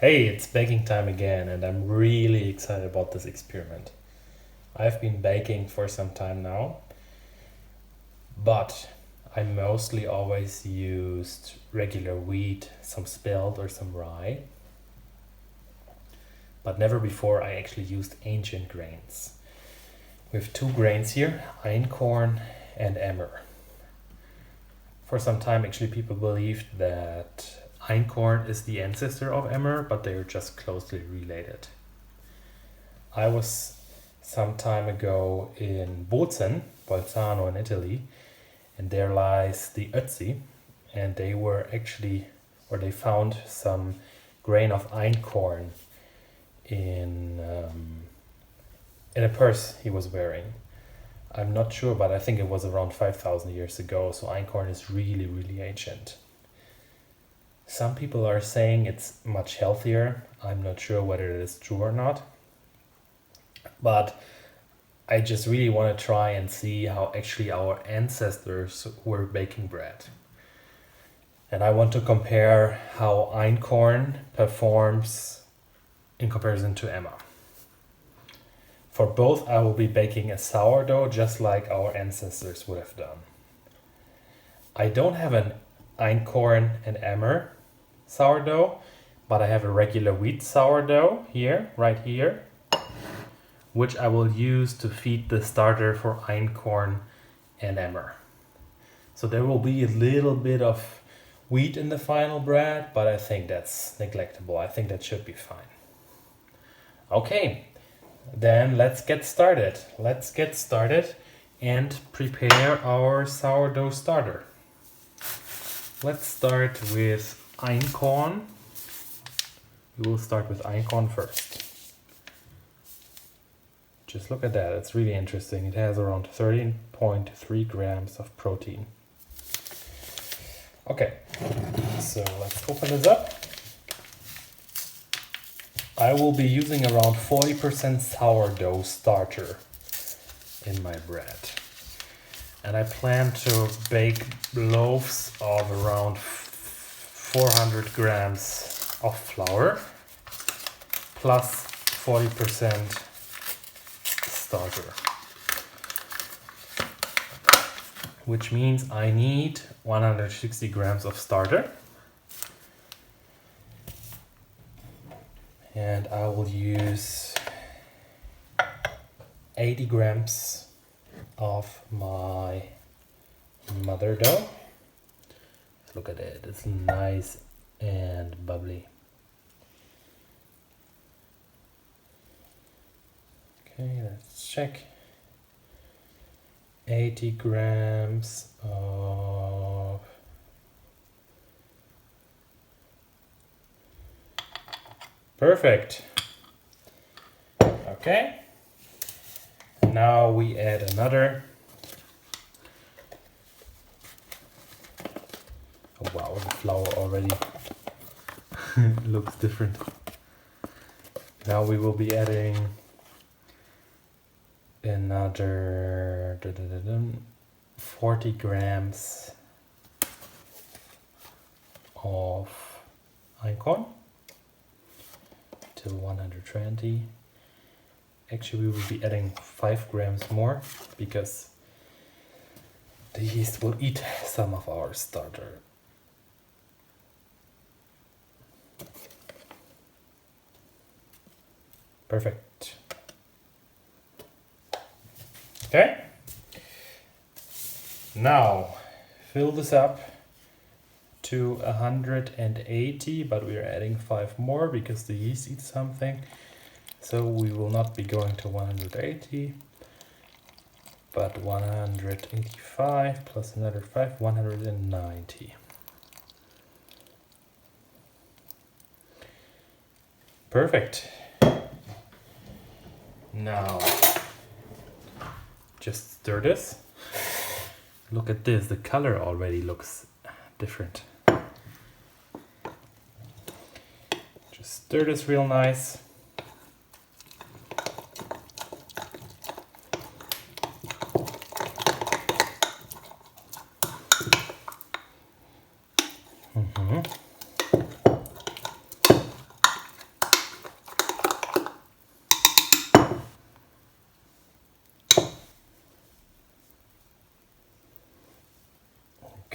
Hey, it's baking time again, and I'm really excited about this experiment. I've been baking for some time now, but I mostly always used regular wheat, some spelt or some rye, but never before I actually used ancient grains. We have two grains here, Einkorn and Emmer. For some time, actually, people believed that Einkorn is the ancestor of Emmer, but they are just closely related. I was some time ago in Bolzano in Italy, and there lies the Oetzi, and they found some grain of Einkorn in a purse he was wearing. I'm not sure, but I think it was around 5,000 years ago, so Einkorn is really, really ancient. Some people are saying it's much healthier. I'm not sure whether it is true or not. But I just really want to try and see how actually our ancestors were baking bread. And I want to compare how Einkorn performs in comparison to Emmer. For both, I will be baking a sourdough just like our ancestors would have done. I don't have an Einkorn and Emmer sourdough, but I have a regular wheat sourdough here, right here, which I will use to feed the starter for Einkorn and Emmer. So there will be a little bit of wheat in the final bread, but I think that's neglectable. I think that should be fine. Okay, then let's get started. Let's get started and prepare our sourdough starter. Let's start with Einkorn. We will start with Einkorn first. Just look at that, it's really interesting. It has around 13.3 grams of protein. Okay, so let's open this up. I will be using around 40% sourdough starter in my bread. And I plan to bake loaves of around 400 grams of flour plus 40% starter. Which means I need 160 grams of starter. And I will use 80 grams of my mother dough. Look at it, it's nice and bubbly. Okay, let's check. 80 grams of perfect. Okay. Now we add another. Oh wow, the flour already looks different. Now we will be adding another 40 grams of Einkorn till 120. Actually, we will be adding 5 grams more because the yeast will eat some of our starter. Perfect. Okay. Now fill this up to 180, but we are adding 5 more because the yeast eats something. So we will not be going to 180, but 185 plus another 5, 190. Perfect. Now, just stir this. Look at this, the color already looks different. Just stir this real nice.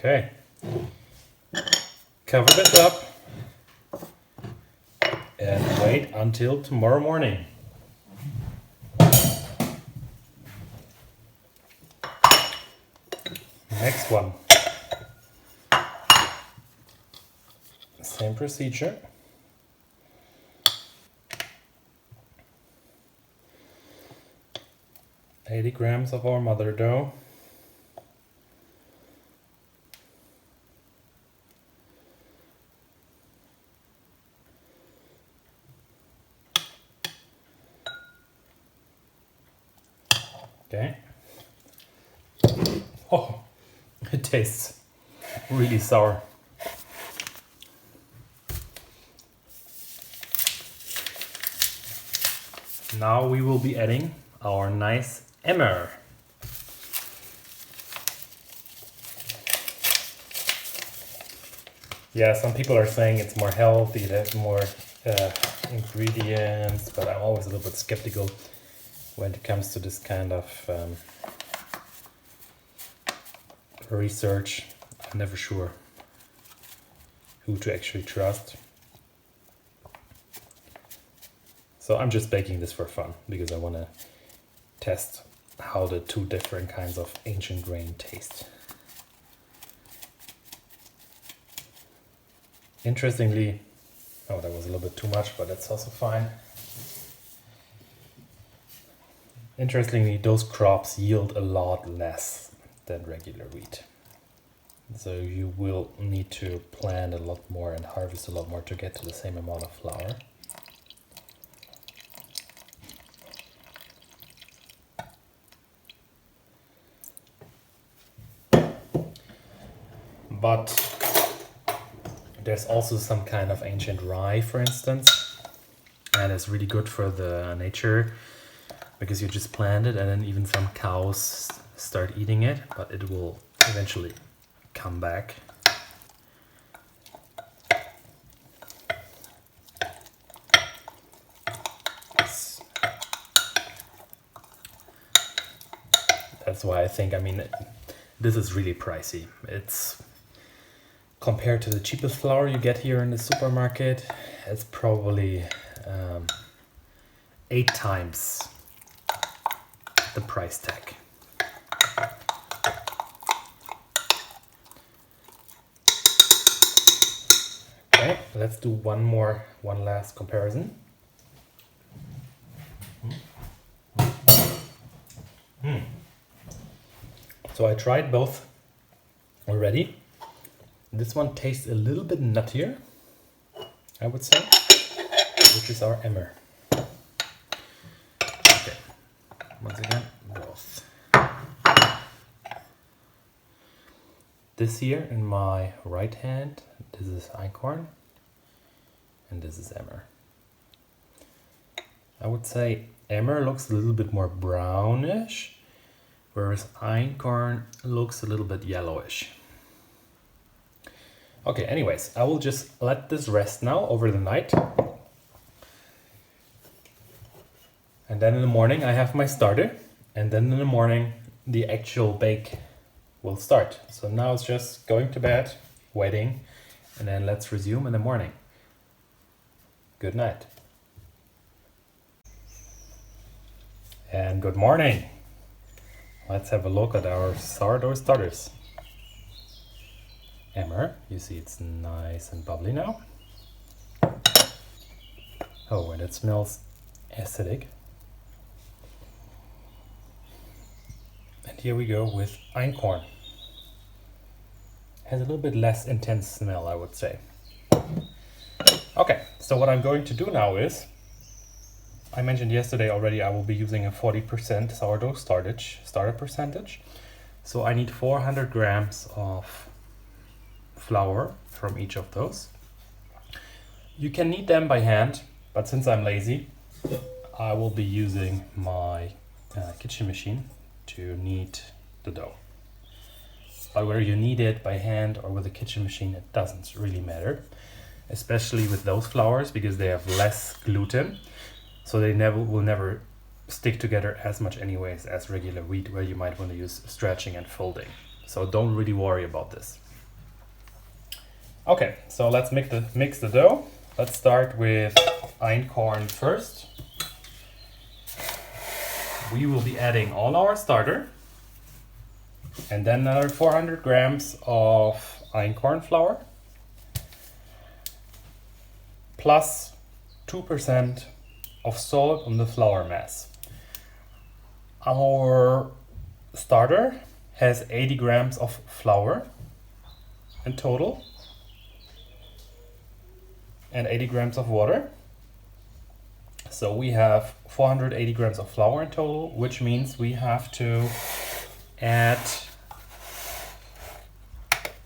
Okay. Cover this up and wait until tomorrow morning. Next one. Same procedure. "80 grams of our mother dough. Okay. Oh, it tastes really sour. Now we will be adding our nice emmer. Yeah, some people are saying it's more healthy, it has more ingredients, but I'm always a little bit skeptical when it comes to this kind of research. I'm never sure who to actually trust. So I'm just baking this for fun because I want to test how the two different kinds of ancient grain taste. Interestingly, oh, that was a little bit too much, but that's also fine. Interestingly, those crops yield a lot less than regular wheat. So you will need to plant a lot more and harvest a lot more to get to the same amount of flour. But there's also some kind of ancient rye, for instance, and it's really good for the nature because you just plant it and then even some cows start eating it, but it will eventually come back. That's why I think, I mean, this is really pricey. It's compared to the cheapest flour you get here in the supermarket, it's probably 8 times the price tag. Okay, let's do one last comparison. So I tried both already. This one tastes a little bit nuttier, I would say, which is our emmer. Okay, once again, both. This here in my right hand, this is Einkorn, and this is emmer. I would say emmer looks a little bit more brownish, whereas Einkorn looks a little bit yellowish. Okay, anyways, I will just let this rest now over the night. And then in the morning I have my starter, and then in the morning the actual bake will start. So now it's just going to bed, waiting, and then let's resume in the morning. Good night. And good morning. Let's have a look at our sourdough starters. Emmer, you see it's nice and bubbly now. Oh, and it smells acidic. And here we go with Einkorn. Has a little bit less intense smell, I would say. Okay, so what I'm going to do now is, I mentioned yesterday already I will be using a 40% sourdough starter percentage. So I need 400 grams of flour from each of those. You can knead them by hand, but since I'm lazy, I will be using my kitchen machine to knead the dough. But whether you knead it by hand or with a kitchen machine, it doesn't really matter, especially with those flours because they have less gluten, so they will never stick together as much anyways as regular wheat, where you might want to use stretching and folding. So don't really worry about this. Okay, so let's mix the dough. Let's start with Einkorn first. We will be adding all our starter and then another 400 grams of Einkorn flour plus 2% of salt on the flour mass. Our starter has 80 grams of flour in total and 80 grams of water. So we have 480 grams of flour in total, which means we have to add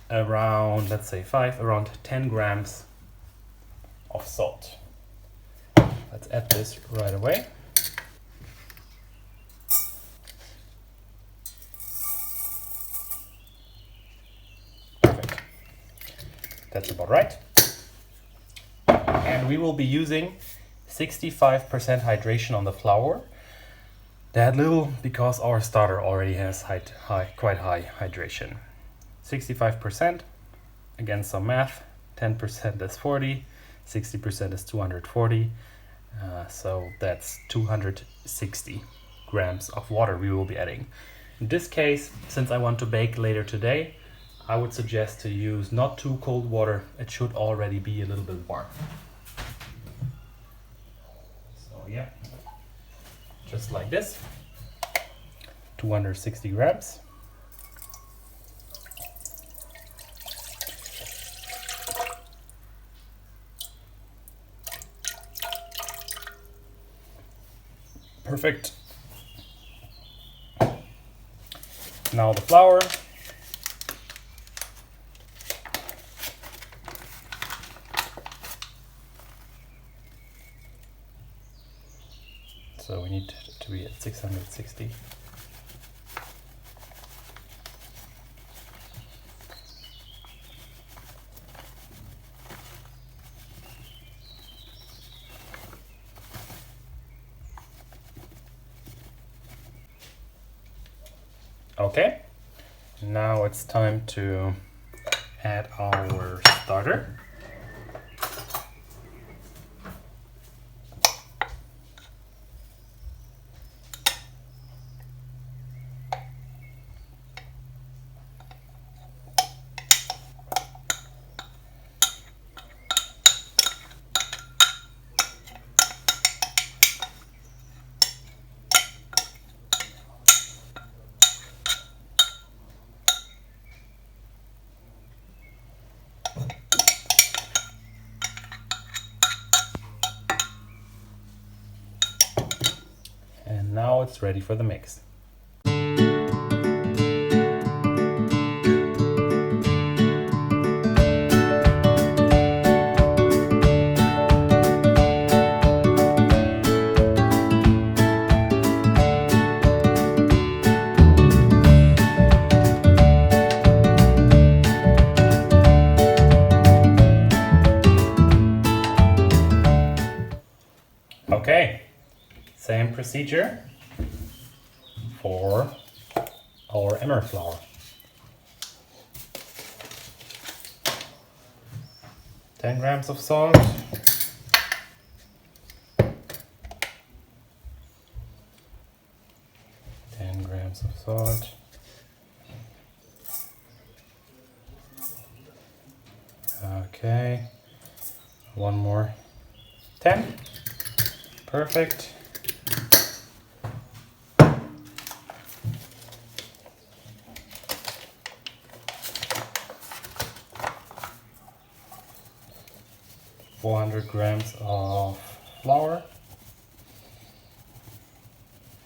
around, let's say around 10 grams of salt. Let's add this right away. Perfect. That's about right. And we will be using 65% hydration on the flour. That little because our starter already has quite high hydration. 65%, again some math, 10% is 40, 60% is 240, so that's 260 grams of water we will be adding. In this case, since I want to bake later today, I would suggest to use not too cold water. It should already be a little bit warm. So yeah, just like this, 260 grams. Perfect. Now the flour. So we need to be at 660. Okay, now it's time to add our starter. And now it's ready for the mix. Okay, same procedure for our emmer flour. 10 grams of salt. 10 grams of salt. Okay, one more. 10. Perfect. grams of flour.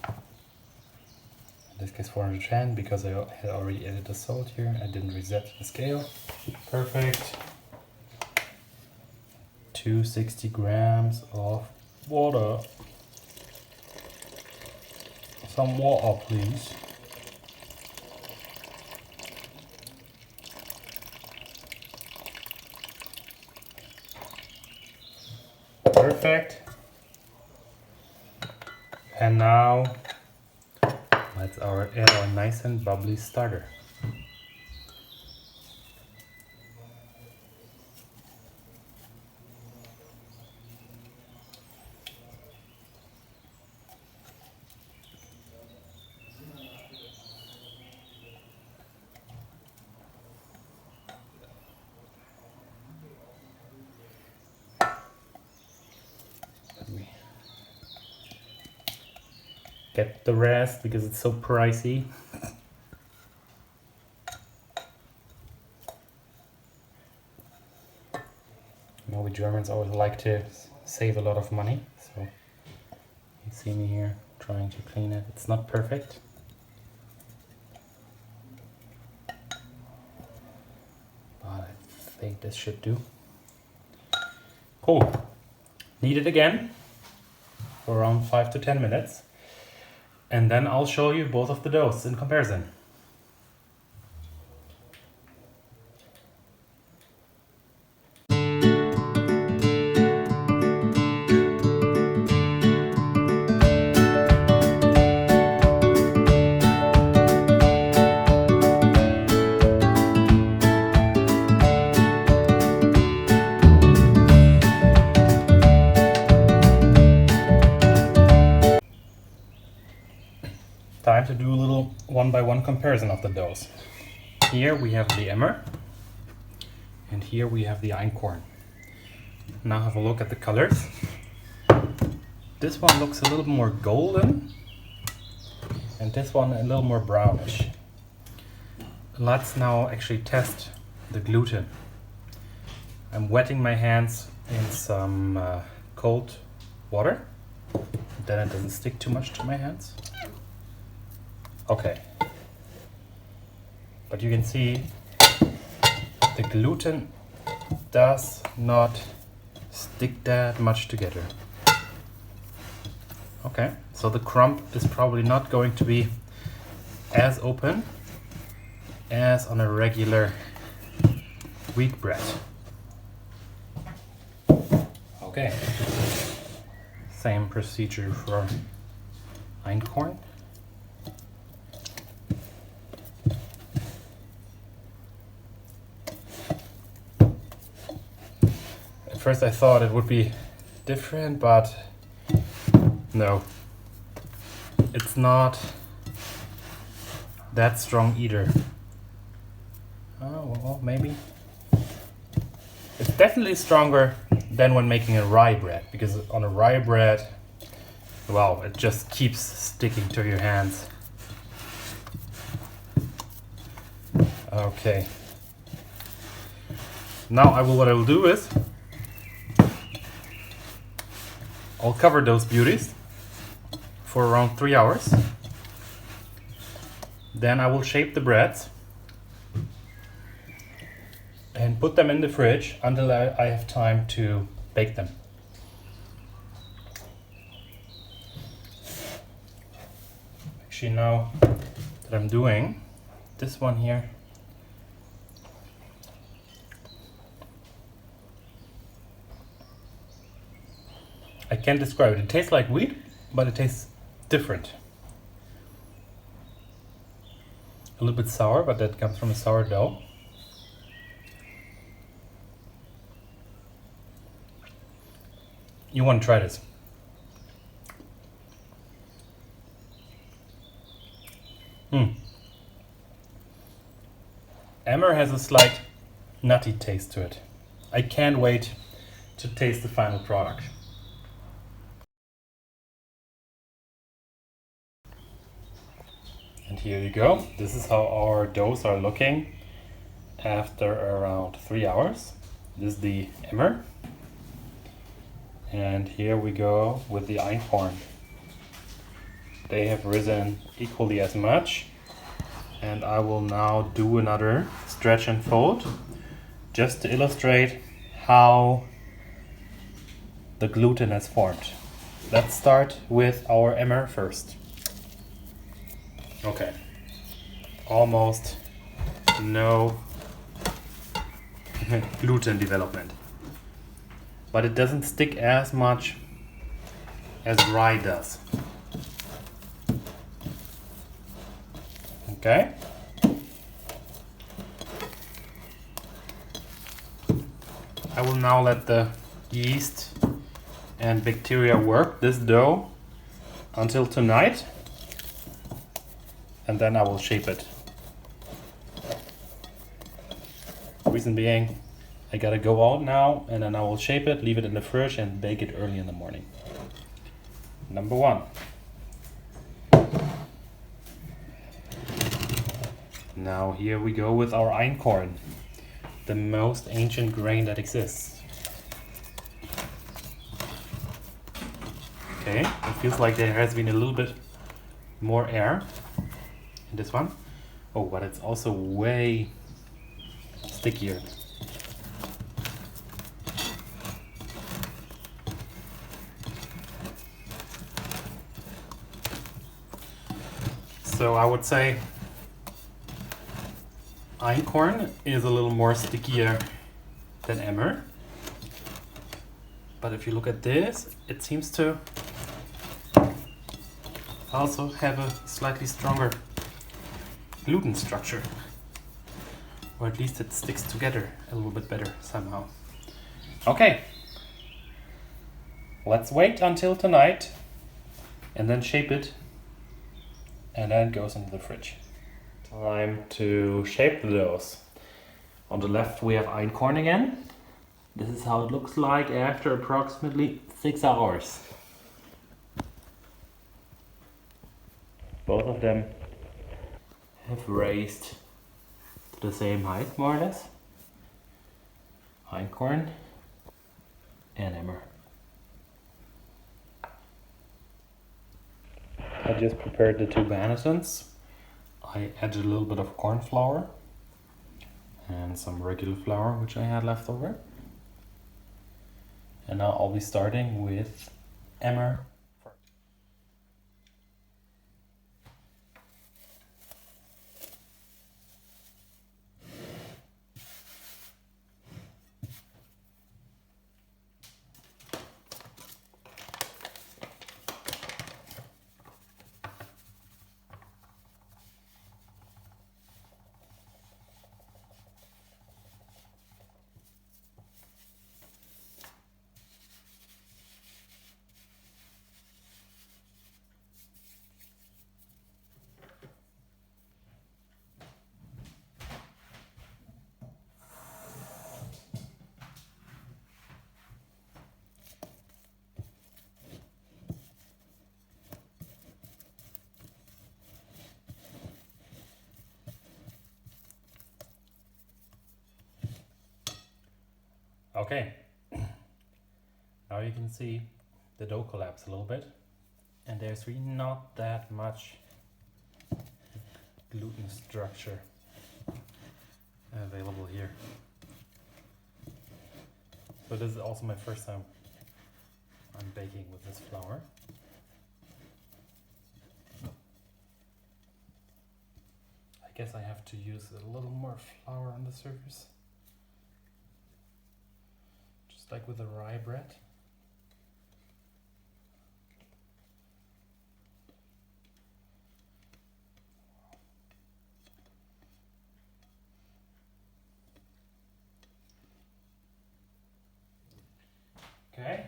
In this case 410 because I had already added the salt here. I didn't reset the scale. Perfect. 260 grams of water. Some water, please. Perfect. And now let's add our nice and bubbly starter. get the rest because it's so pricey. You know, we Germans always like to save a lot of money, so you see me here trying to clean it. It's not perfect. But I think this should do. Cool. Knead it again for around 5 to 10 minutes. And then I'll show you both of the doughs in comparison. Time to do a little one-by-one comparison of the doughs. Here we have the Emmer, and here we have the Einkorn. Now have a look at the colors. This one looks a little more golden, and this one a little more brownish. Let's now actually test the gluten. I'm wetting my hands in some cold water, then it doesn't stick too much to my hands. Okay, but you can see the gluten does not stick that much together. Okay, so the crumb is probably not going to be as open as on a regular wheat bread. Okay, same procedure for Einkorn. First I thought it would be different, but no, it's not that strong either. Oh, well, maybe. It's definitely stronger than when making a rye bread, because on a rye bread, well, it just keeps sticking to your hands. Okay. Now what I will do is I'll cover those beauties for around 3 hours. Then I will shape the breads and put them in the fridge until I have time to bake them. Actually, now that I'm doing this one here, I can't describe it. It tastes like wheat, but it tastes different. A little bit sour, but that comes from a sourdough. You want to try this? Emmer has a slight nutty taste to it. I can't wait to taste the final product. And here you go. This is how our doughs are looking after around 3 hours. This is the Emmer. And here we go with the Einkorn. They have risen equally as much. And I will now do another stretch and fold just to illustrate how the gluten has formed. Let's start with our Emmer first. Okay, almost no gluten development, but it doesn't stick as much as rye does. Okay, I will now let the yeast and bacteria work this dough until tonight. And then I will shape it. Reason being, I gotta go out now, and then I will shape it, leave it in the fridge, and bake it early in the morning. Number one. Now here we go with our einkorn, the most ancient grain that exists. Okay, it feels like there has been a little bit more air in this one. Oh, but it's also way stickier. So I would say einkorn is a little more stickier than emmer. But if you look at this, it seems to also have a slightly stronger gluten structure. Or at least it sticks together a little bit better somehow. Okay. Let's wait until tonight and then shape it. And then it goes into the fridge. Time to shape the doughs. On the left we have einkorn again. This is how it looks like after approximately 6 hours. Both of them have raised to the same height, more or less. Einkorn and emmer. I just prepared the two banisons. I added a little bit of corn flour and some regular flour which I had left over. And now I'll be starting with emmer. Okay, now you can see the dough collapse a little bit, and there's really not that much gluten structure available here. So this is also my first time I'm baking with this flour. I guess I have to use a little more flour on the surface. Like with the rye bread. Okay.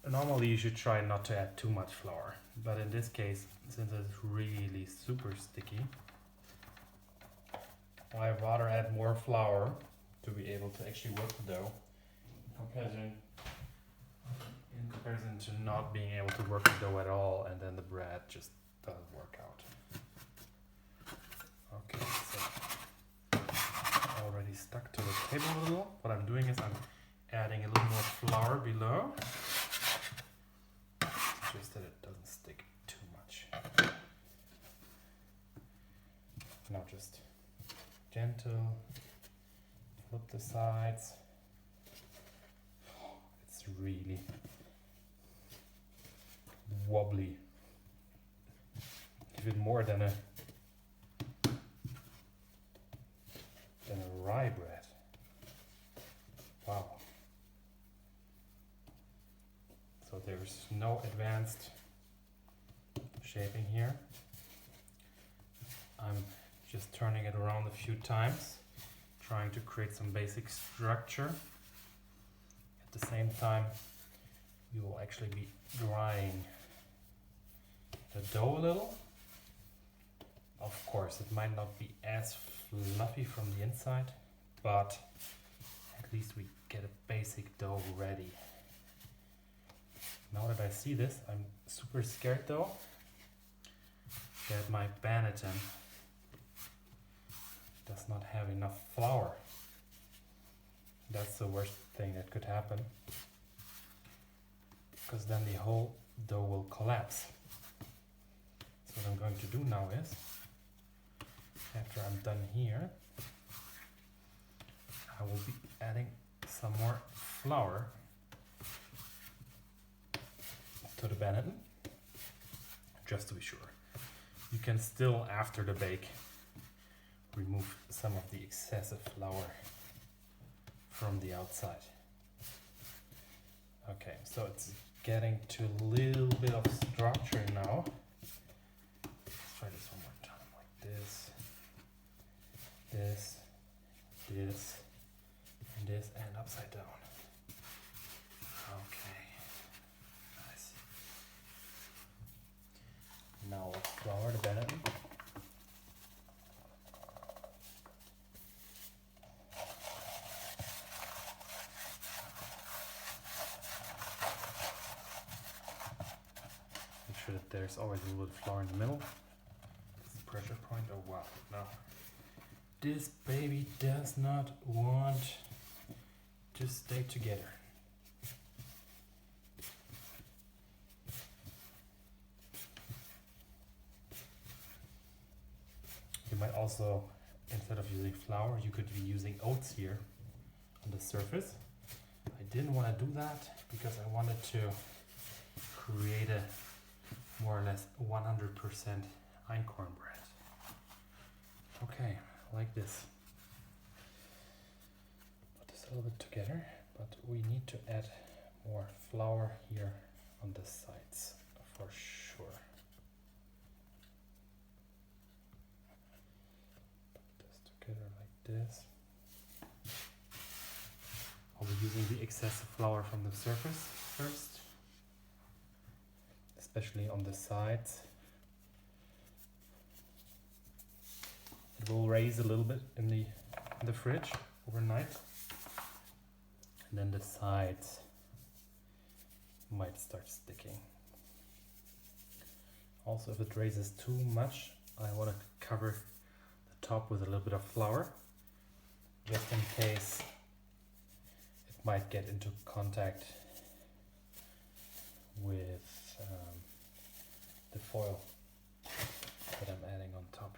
Normally you should try not to add too much flour, but in this case, since it's really super sticky, I rather add more flour to be able to actually work the dough in comparison to not being able to work the dough at all, and then the bread just doesn't work out. Okay, so already stuck to the table a little. What I'm doing is I'm adding a little more flour below, just that it doesn't stick too much. Now just gentle, flip the sides. It's really wobbly. Even more than a rye bread. Wow. So there's no advanced shaping here. I'm just turning it around a few times, trying to create some basic structure. At the same time, you will actually be drying the dough a little. Of course, it might not be as fluffy from the inside, but at least we get a basic dough ready. Now that I see this, I'm super scared though, that my Benetton does not have enough flour. That's the worst thing that could happen, because then the whole dough will collapse. So what I'm going to do now is, after I'm done here, I will be adding some more flour to the Benetton, just to be sure. You can still, after the bake, remove some of the excessive flour from the outside. Okay, so it's getting to a little bit of structure now. Let's try this one more time, like this, this, this, and this, and upside down. Okay, nice. Now let's flour the Benetton. Make sure that there's always a little bit of flour in the middle. This is the pressure point. Oh wow, no. This baby does not want to stay together. You might also, instead of using flour, you could be using oats here on the surface. I didn't want to do that because I wanted to create a more or less 100% Einkorn bread. Okay, like this. Put this a little bit together, but we need to add more flour here on the sides for sure. Put this together like this. I'll be using the excessive flour from the surface first, especially on the sides. It will raise a little bit in the fridge overnight, and then the sides might start sticking. Also, if it raises too much, I want to cover the top with a little bit of flour, just in case it might get into contact with the foil that I'm adding on top.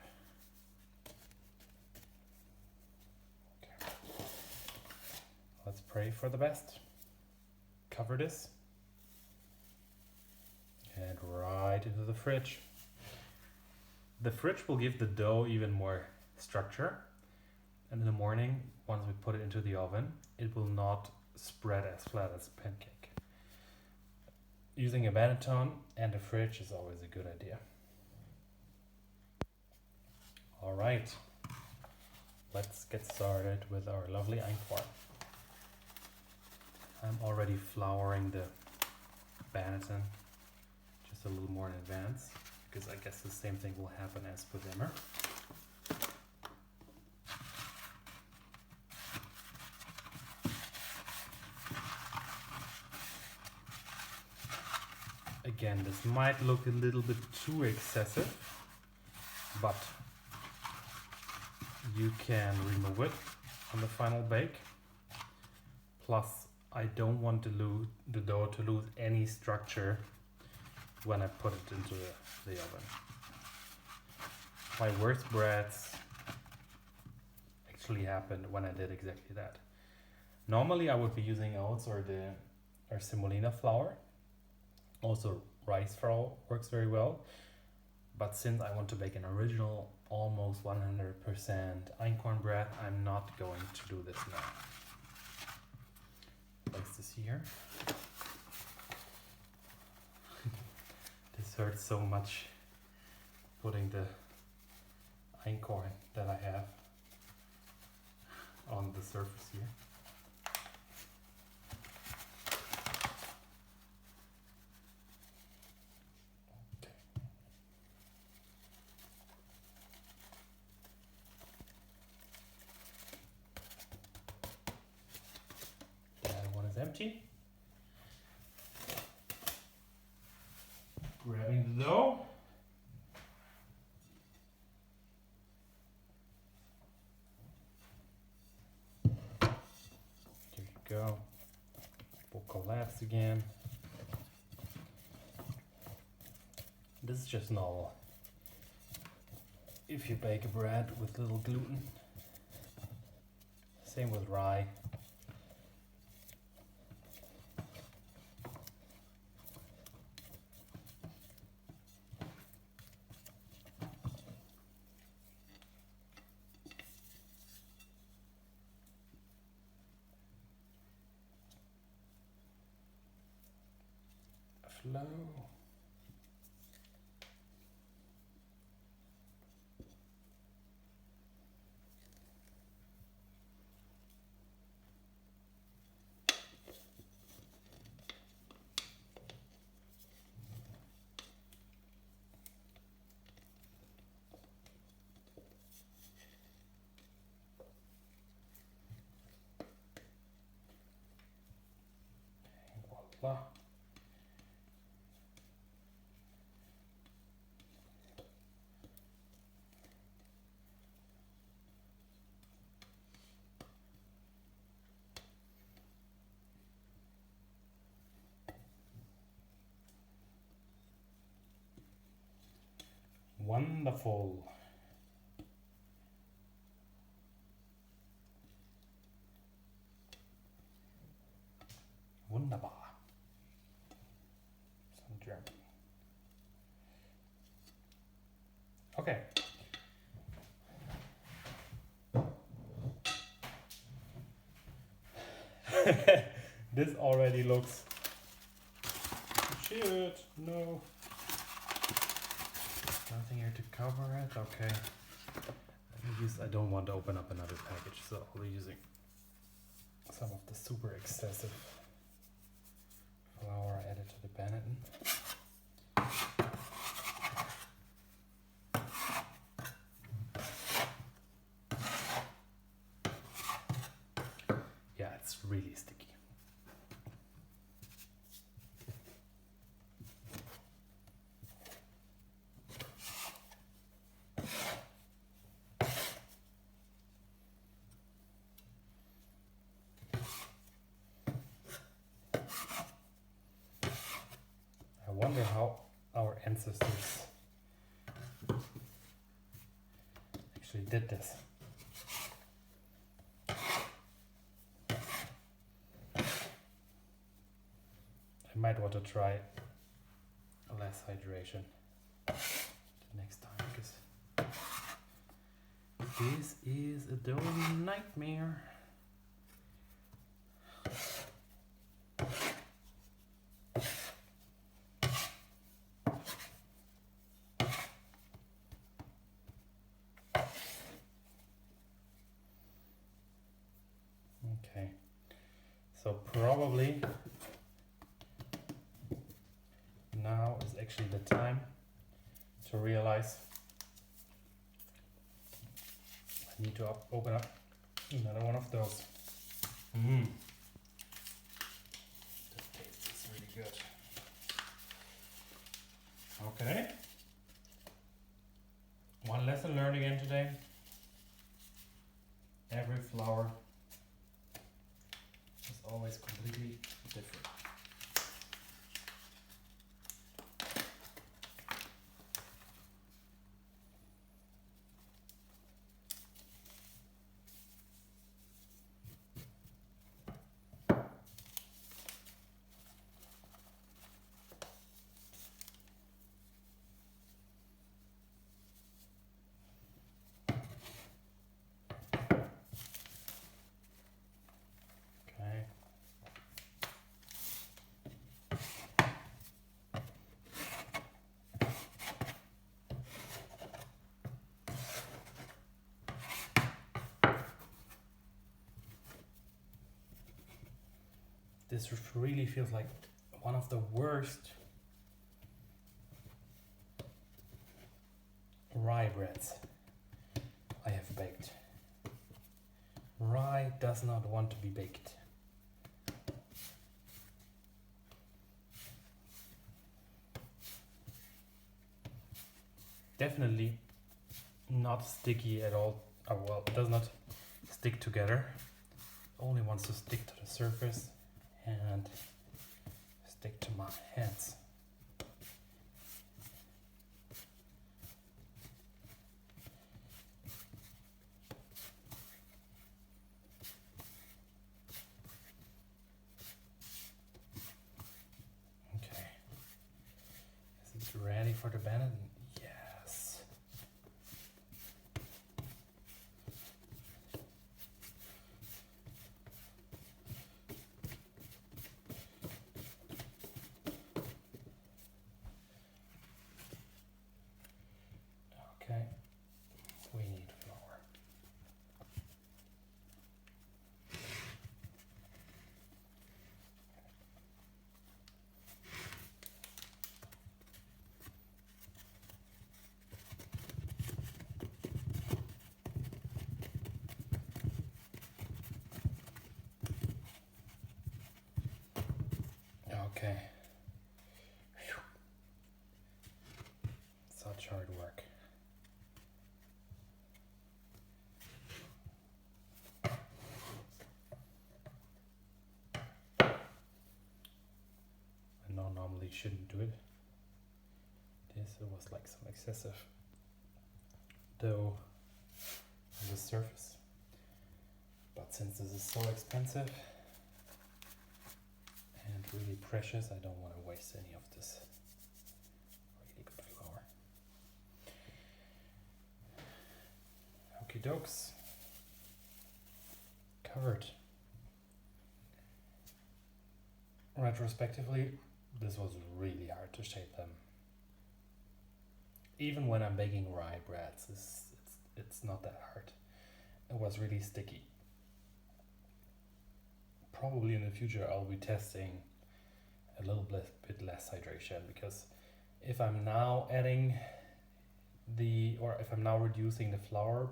Okay. Let's pray for the best. Cover this and right into the fridge. The fridge will give the dough even more structure, and in the morning, once we put it into the oven, it will not spread as flat as a pancake. Using a Benetton and a fridge is always a good idea. All right, let's get started with our lovely Einkorn. I'm already flouring the Benetton just a little more in advance, because I guess the same thing will happen as with Emmer. Again, this might look a little bit too excessive, but you can remove it on the final bake. Plus, I don't want the dough to lose any structure when I put it into the oven. My worst breads actually happened when I did exactly that. Normally, I would be using oats or semolina flour. Also, rice flour works very well, but since I want to bake an original, almost 100% Einkorn bread, I'm not going to do this now. Place this here. This hurts so much, putting the Einkorn that I have on the surface here. Empty. Grabbing the dough. go. Will collapse again. This is just normal. If you bake a bread with little gluten, same with rye. Flow. Voila. Wonderful. Wunderbar. Some German. Okay. This already looks shit. No. Nothing here to cover it. Okay. I don't want to open up another package, so I'll be using some of the super excessive flour added to the Benetton. Yeah, it's really sticky. I wonder how our ancestors actually did this. I might want to try less hydration the next time, because this is a dough nightmare. Okay, so probably now is actually the time to realize I need to open up another one of those. The taste is really good. Okay. One lesson learned again today. Every flour is always completely different. Okay. This really feels like one of the worst rye breads I have baked. Rye does not want to be baked. Definitely not sticky at all. Oh, well, it does not stick together. only wants to stick to the surface and stick to my hands. Okay, is it ready for the bend? Yes. Okay, we need flour. Okay. Whew. Such hard work. I know normally shouldn't do it. This was like some excessive dough on the surface. But since this is so expensive and really precious, I don't want to waste any of this really good flour. Okie dokes. Covered. Retrospectively, this was really hard to shape them. Even when I'm baking rye breads, it's not that hard. It was really sticky. Probably in the future I'll be testing a little bit less hydration, because if I'm now adding if I'm now reducing the flour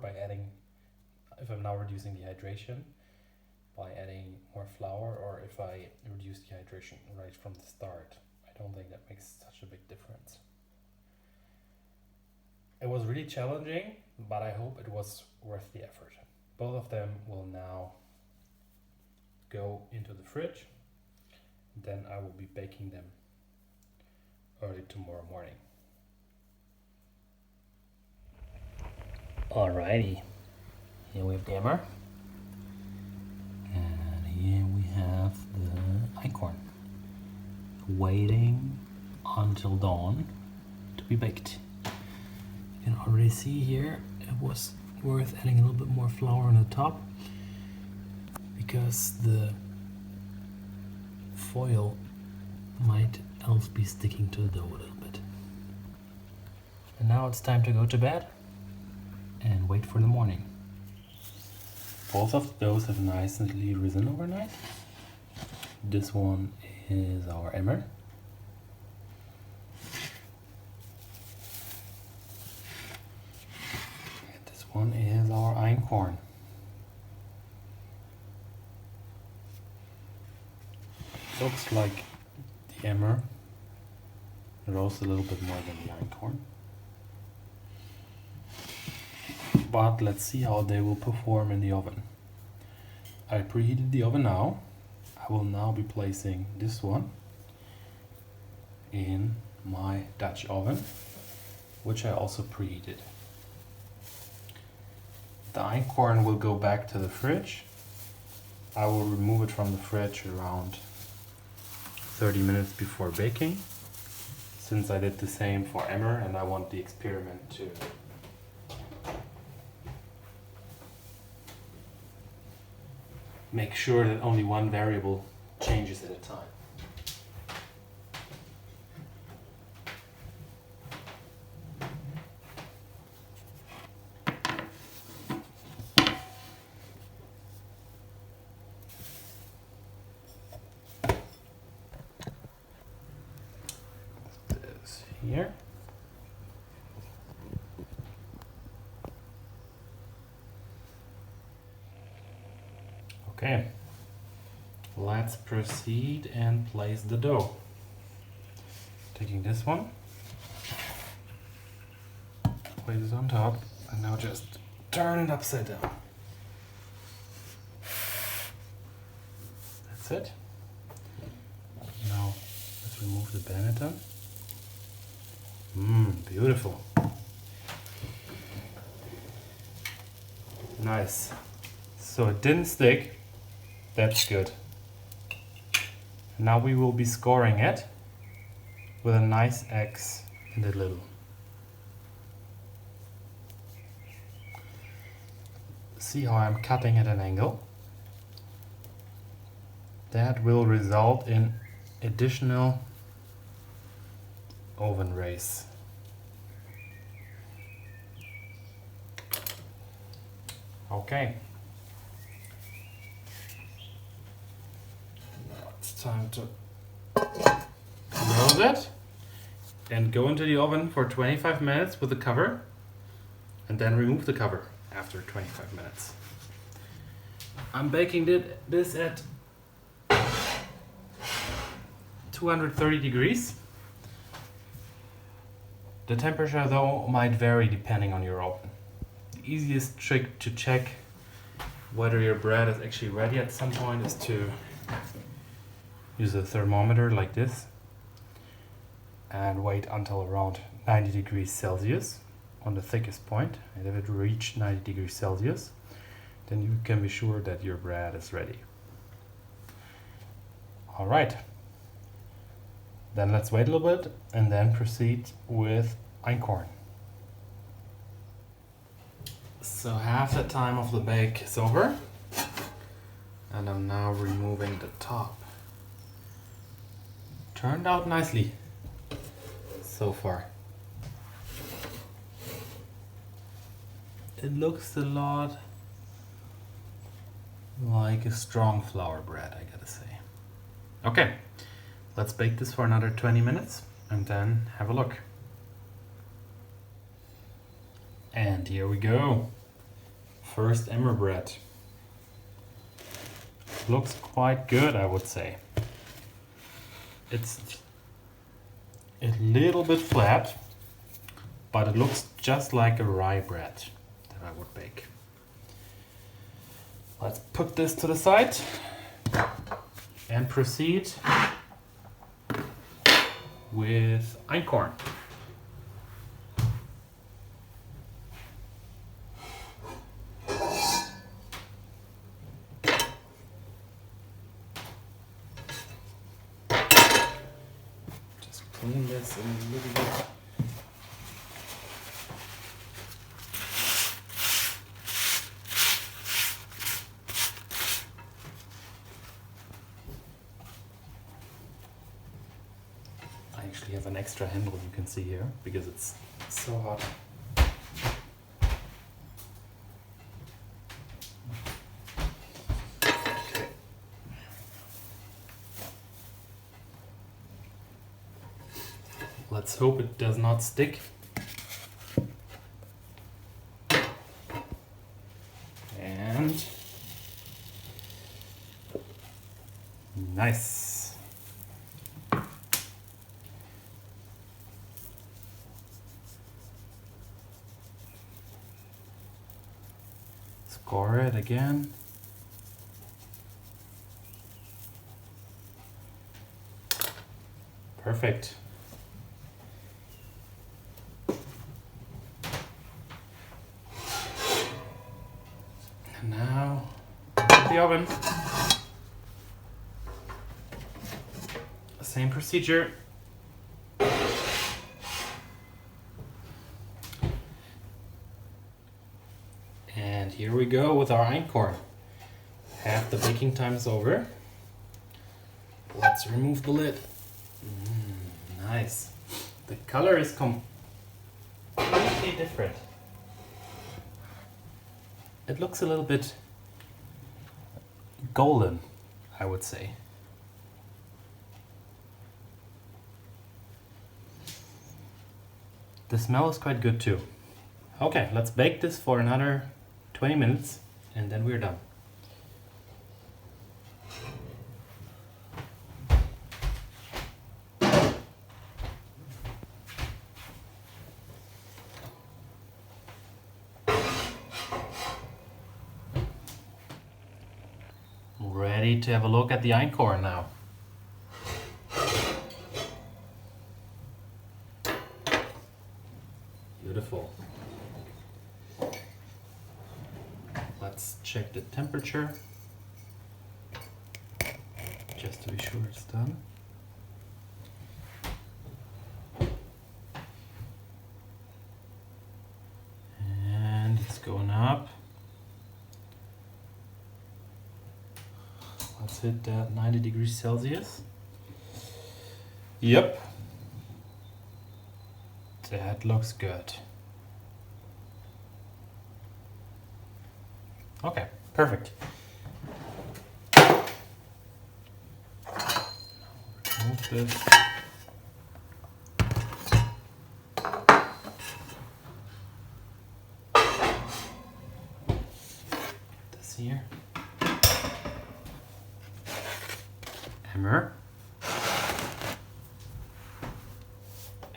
if I'm now reducing the hydration by adding more flour, or if I reduce the hydration right from the start, I don't think that makes such a big difference. It was really challenging, but I hope it was worth the effort. Both of them will now go into the fridge. Then I will be baking them early tomorrow morning. Alrighty, here we have the Emmer, and here we have the Einkorn, waiting until dawn to be baked. You can already see here it was worth adding a little bit more flour on the top, because the foil might else be sticking to the dough a little bit. And now it's time to go to bed and wait for the morning. Both of those have nicely risen overnight. This one is our Emmer. And this one is our Einkorn. Looks like the Emmer rose a little bit more than the Einkorn. But let's see how they will perform in the oven. I preheated the oven now. I will now be placing this one in my Dutch oven, which I also preheated. The Einkorn will go back to the fridge. I will remove it from the fridge around 30 minutes before baking, since I did the same for Emmer and I want the experiment to make sure that only one variable changes at a time. This here. Okay, let's proceed and place the dough. Taking this one, place it on top, and now just turn it upside down. That's it. Now let's remove the Benetton. Beautiful. Nice. So it didn't stick. That's good. Now we will be scoring it with a nice X in the middle. See how I'm cutting at an angle? That will result in additional oven rays. Okay. Now it's time to close it and go into the oven for 25 minutes with the cover, and then remove the cover after 25 minutes. I'm baking this at 230 degrees. The temperature though might vary depending on your oven. The easiest trick to check whether your bread is actually ready at some point is to use a thermometer like this and wait until around 90 degrees Celsius on the thickest point, and if it reached 90 degrees Celsius, then you can be sure that your bread is ready. All right, then let's wait a little bit and then proceed with Einkorn. So half the time of the bake is over, and I'm now removing the top. Turned out nicely so far. It looks a lot like a strong flour bread, I gotta say. Okay, let's bake this for another 20 minutes and then have a look. And here we go. First Emmer bread. Looks quite good, I would say. It's a little bit flat, but it looks just like a rye bread that I would bake. Let's put this to the side and proceed with Einkorn. Just clean this a little bit. I actually have an extra handle, you can see here, because it's so hot. Okay. Let's hope it does not stick. And nice. Score it again. Perfect. And now, put the oven. Same procedure. And here we go with our Einkorn. Half the baking time is over. Let's remove the lid. Nice. The color is completely different. It looks a little bit golden, I would say. The smell is quite good too. Okay, let's bake this for another 20 minutes and then we're done. Ready to have a look at the Einkorn now. Beautiful. Let's check the temperature, just to be sure it's done. And it's going up. Let's hit that 90 degrees Celsius. Yep. That looks good. Okay, perfect. Remove this. This here. Emmer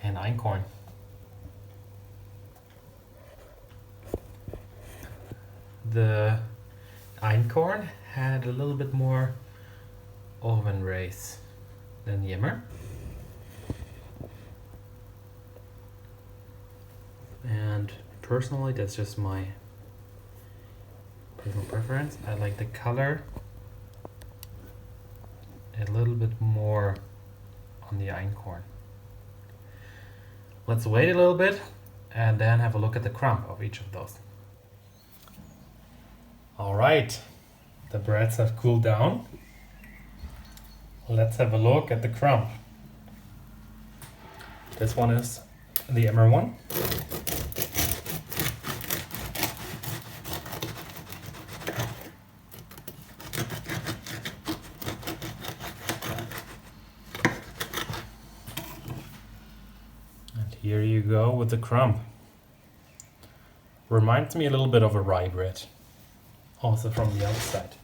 and Einkorn. The Einkorn had a little bit more oven race than the Emmer. And personally, that's just my personal preference. I like the color a little bit more on the Einkorn. Let's wait a little bit and then have a look at the crumb of each of those. All right, the breads have cooled down. Let's have a look at the crumb. This one is the Emmer one. And here you go with the crumb. Reminds me a little bit of a rye bread. Also from the outside.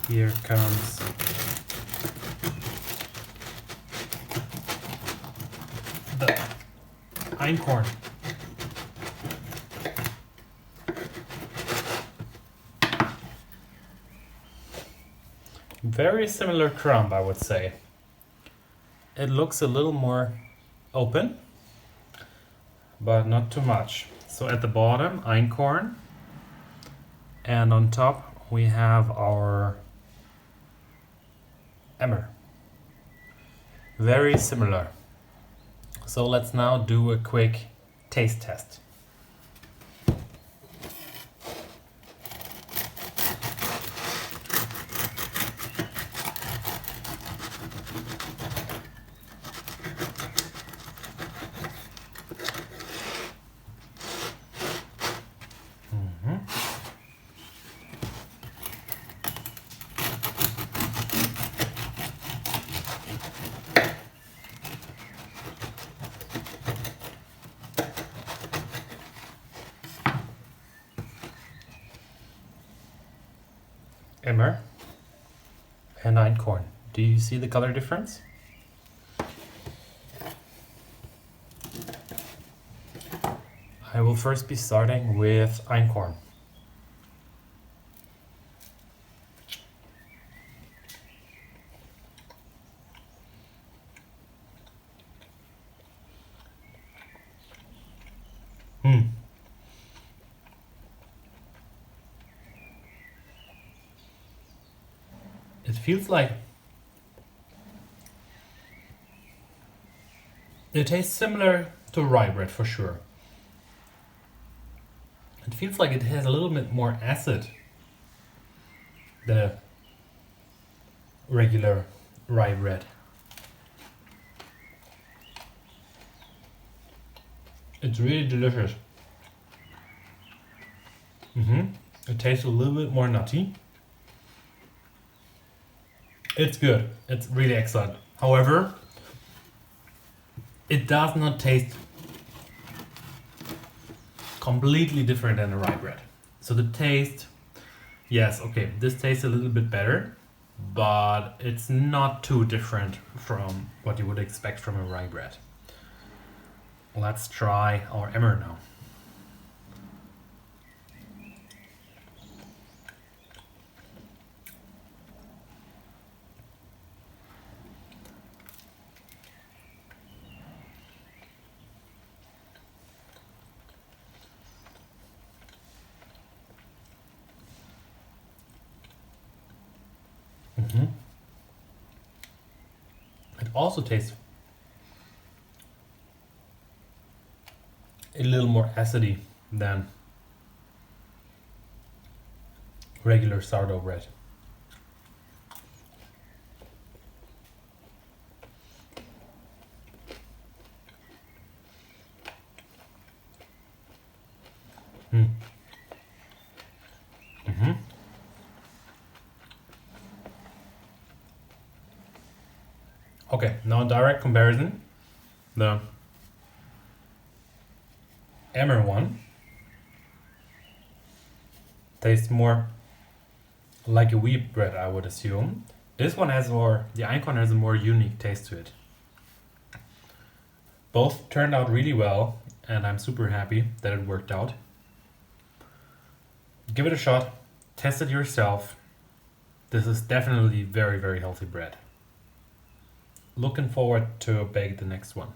Here comes the Einkorn. Very similar crumb, I would say. It looks a little more open, but not too much. So at the bottom, Einkorn, and on top we have our Emmer. Very similar. So let's now do a quick taste test. Emmer and Einkorn. Do you see the color difference? I will first be starting with Einkorn. It feels like it tastes similar to rye bread for sure. It feels like it has a little bit more acid than a regular rye bread. It's really delicious. It tastes a little bit more nutty. It's good. It's really excellent. However, it does not taste completely different than a rye bread. So the taste, yes, okay, this tastes a little bit better, but it's not too different from what you would expect from a rye bread. Let's try our Emmer now. It also tastes a little more acidy than regular sourdough bread. Okay, now direct comparison. The Emmer one tastes more like a wheat bread, I would assume. This one has more, the Einkorn has a more unique taste to it. Both turned out really well, and I'm super happy that it worked out. Give it a shot, test it yourself. This is definitely very, very healthy bread. Looking forward to bake the next one.